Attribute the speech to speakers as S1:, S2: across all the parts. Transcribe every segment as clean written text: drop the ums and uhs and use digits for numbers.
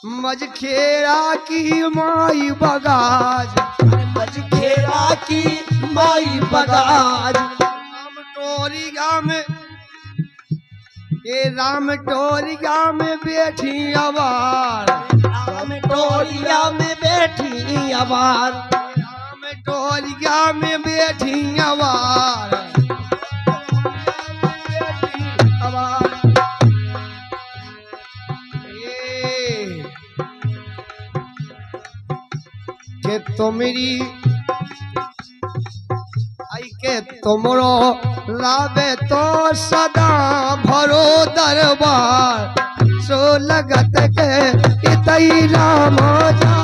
S1: मजखेरा की माई बगाज,
S2: मजखेरा की माई बगाज।
S1: राम टोरिया में, ये राम टोरिया में बैठी अवार,
S2: राम टोरिया में बैठी अवार,
S1: राम टोरिया में बैठी अवार, के तुमरी आई के तुमरो लावे तो सदा भरो दरबार, सो लगत के इतई राम जा।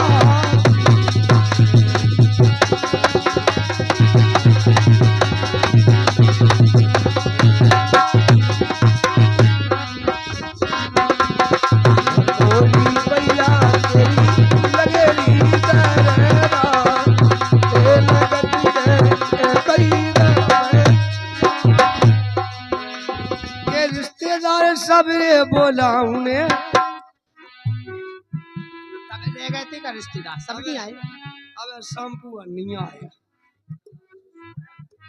S1: सबरे बोलाऊ ने
S2: ले गए थे का रिश्तेदार सब नहीं आए।
S1: अब शैम्पू नहीं आया,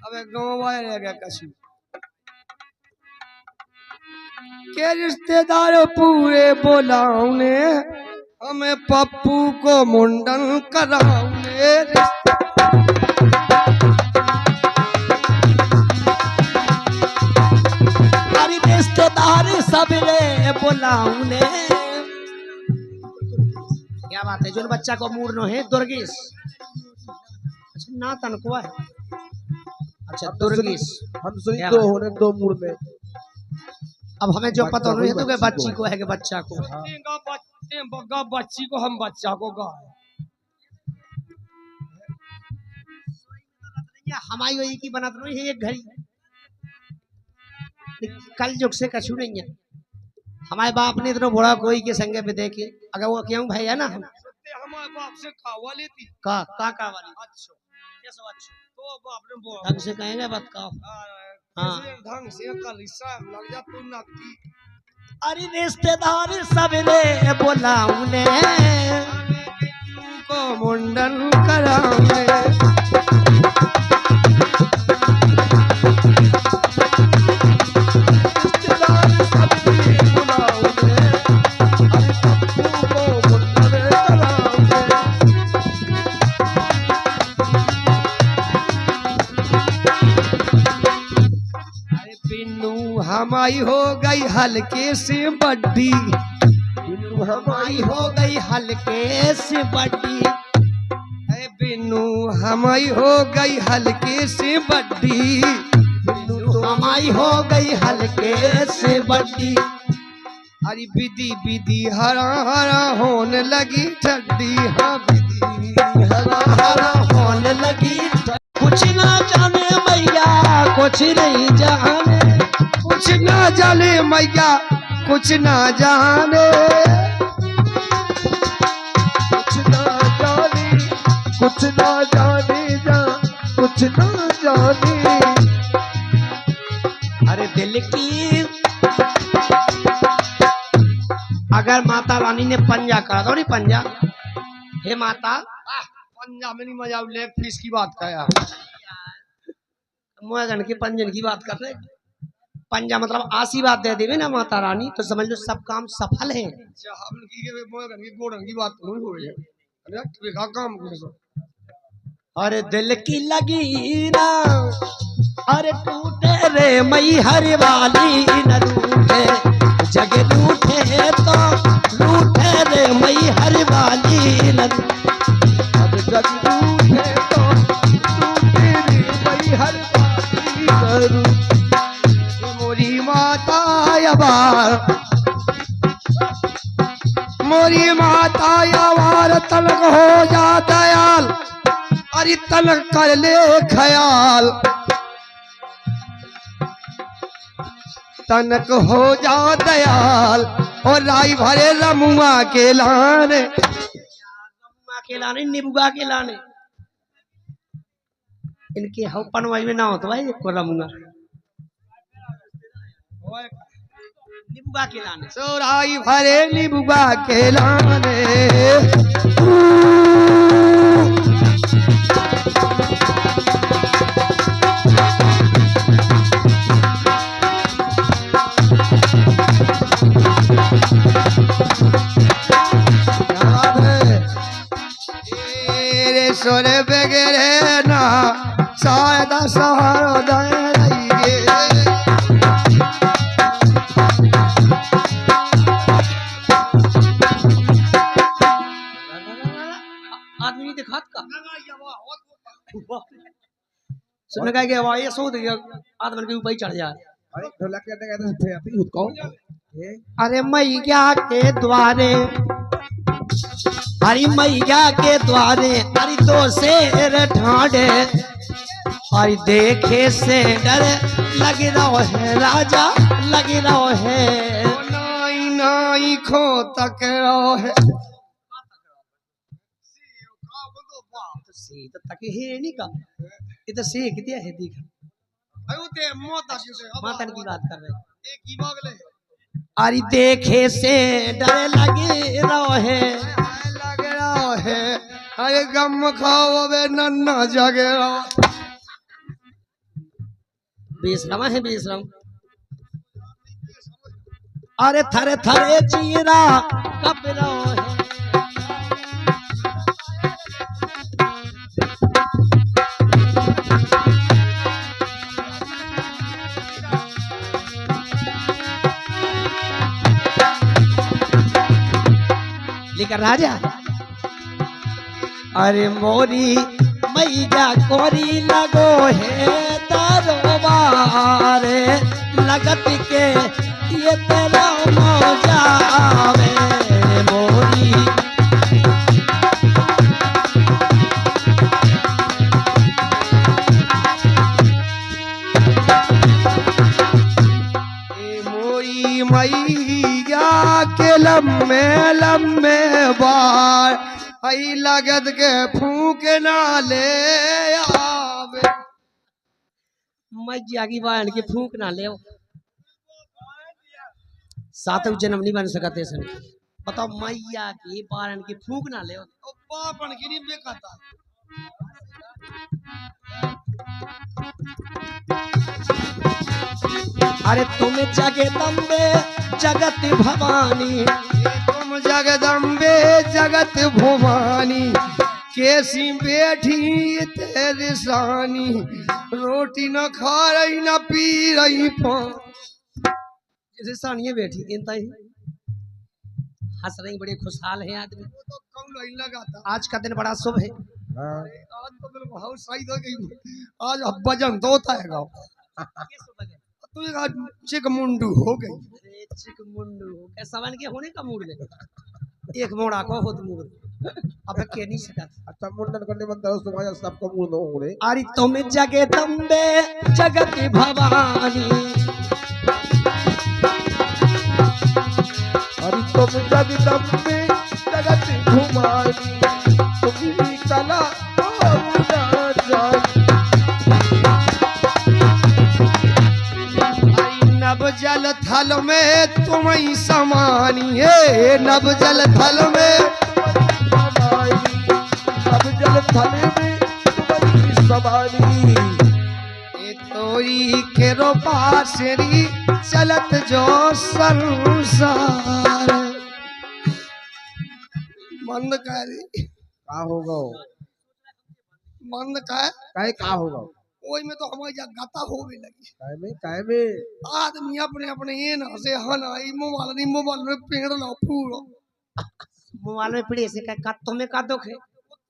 S1: अब गाँव वाले रह गए कछु के रिश्तेदार पूरे बोलाऊ ने, हमें पप्पू को मुंडन कराऊ ने।
S2: रिश्तेदार सबरे बोलाऊ ने। क्या बात है, जो बच्चा को मूड नो है दुर्गेश, अच्छा ना तनको है, अच्छा दुर्गेश
S3: हम सुनी तो होने दो मूड में।
S2: अब हमें जो पता नहीं है तो बच्ची को है कि बच्चा को,
S1: बच्ची को हम बच्चा को गा
S2: हमारी वही की बनाते नहीं है एक घड़ी, कल जुग से कछु नहीं है। हमारे बाप ने इतना बड़ा कोई के संगे पे देखे, अगर वो क्यों भाई है ना
S1: हमारे बाप से खावा लेती
S2: का वाली
S1: अच्छा तो बाप ने बोला
S2: ढंग से कहेंगे बात का। हाँ
S1: ढंग से कर रिश्ता लग जा तू नाती।
S2: अरे रिश्तेदार सबने बोलाऊ ने,
S1: को मुंडन कराऊंगे। हमारी हो गई हल्के से बड्डी,
S2: हमारी हो गई हल्के से बड्डी,
S1: बिन्नू हमारी हो गई हल्के से बड्डी,
S2: हमारी हो गई हल्के से बड्डी।
S1: अरे विधि विधि हरा हरा होने लगी ठड्डी, हाँ विधि हरा हरा
S2: होने लगी। कुछ ना जाने मैया कुछ नहीं जाने,
S1: कुछ ना जाने मैया कुछ ना जाने,
S3: कुछ ना जाने कुछ ना जाने जा कुछ ना जाने।
S2: अरे दिल की अगर माता रानी ने पंजा करा दो नहीं पंजा, हे माता
S1: पंजा में नहीं मजा, लेग पीस की बात का यार,
S2: मोहगन के पंजन की बात कर रहे। पंजा मतलब आशीर्वाद दे देवे ना माता रानी तो समझ लो सब काम सफल है। अरे दिल की लगी ना, अरे टूटे रे मई हर वाली न रूठे, जग रूठे तो रूठे रे मई हर वाली न,
S3: जग रूठे तो रूठे रे मई हर वाली न।
S1: मोरी माता यार, मोरी माता यार तलक हो जा दयाल, अरे तलक कर ले ख्याल, तनक हो जा दयाल। और राई भरे रमुआ के लाने,
S2: रमुआ के लाने निबुआ के लाने, इनके हपन वाई में ना हो तो भाई को रमुआ निबुआ के लाने
S1: सोराई भरे निबुआ के लाने सोरे बगैरे ना शायद सहारो दे रही
S2: आदमी नहीं दिखात का सुनने का कि हवा ये सो दे आदमी के ऊपर ही चढ़ जाए
S3: अरे ढोलक करने का तो फिर आती कौन
S2: अरे मैया के द्वारे हरी मैया के द्वारे हरी तो शेर ढांडे और देखे से डर लग रहा है राजा लग रहा है
S1: नाई नाई खो तक रहो है
S2: तो तक है नहीं का ये तो से कितने है दिखा
S1: अयो ते माता से
S2: माता की बात कर रहे
S1: एक ही बागले
S2: अरे देखे से डर लगे रहे
S1: लग रहा है अरे गम खाओ बे नन्ना जगे रहो
S2: बेशरम है बेशरम अरे थरे थरे चीरा कब रहे लेकर राजा अरे मोरी मैया कोरी लगो है दरबार लगत के ये तेरा मौजावे मोरी
S1: मोरी मैया के लम्बे लम्बे बार आई लगत के फूक ना ले आवे
S2: मैया की बाण के फूक ना ले सातव जन्म नहीं बन सकते सन बताओ मैया की बाण की फूक ना ले
S1: बापन की नहीं बेकाता
S2: अरे तुम जगदम्बे जगत भवानी
S1: तुम जगदम्बे जगत भवानी कैसी बैठी तेरी सानी रोटी न खा रही न पी रही पानी
S2: जैसे सानिया बैठी इनता ही हंस रही बड़े खुशहाल हैं आदमी
S1: तो कम नहीं लगाता
S2: आज का दिन बड़ा शुभ है
S1: आज तो मेरे बहुत सही हो गई आज भजन तो होता है गाँव तो चिक मुंडू हो गई
S2: चिक मुंडू कैसा बन के होने का मूड ले एक मोड़ा को हो तो मूड अब के नहीं सकता
S3: अच्छा मुंडन करने बनता है तुम्हारा सबको मुंह न होने
S2: अरे तुम जगदम्बे जगत भवानी
S3: अरे तुम जगदम्बे जगत भवानी तुम्ही कला ना जानी
S1: नब जल थल में तुम ही समानी है नब जल थल में
S3: अब जल थल में तुम्हारी सवारी
S1: तोरी के रो पासरी चलत जो संसार मंद करी
S3: का होगा
S1: मंद का
S3: काहे का होगा
S1: ओई में तो हमारी गाता हो भी लगी
S3: काहे में
S1: आदमी अपने अपने ये ना से हनाई मोबाइल में पेड़ ला पूरा
S2: मोबाइल में पड़े से का तुम्हें का दुख है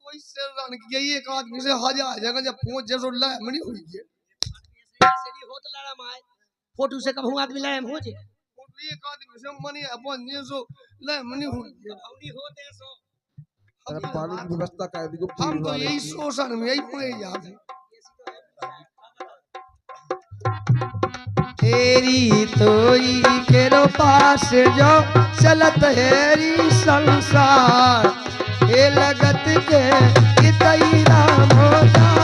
S1: कोई से रन किया एक आदमी से हजार जगह जब पहुंच जैसो लहमनी हुई है
S2: सीधी होत लड़ा माय फोटो से कब आदमी लड़म हो जे
S1: एक आदमी से मनी अपन जैसो लहमनी हुई है
S2: औनी होते सो
S3: अरे पानी की व्यवस्था कर दी
S1: हम तो यही शोषण में यही पड़े याद है तेरी तोई के रो पास जो चलत हेरी संसार ए लगत के इतई राम होता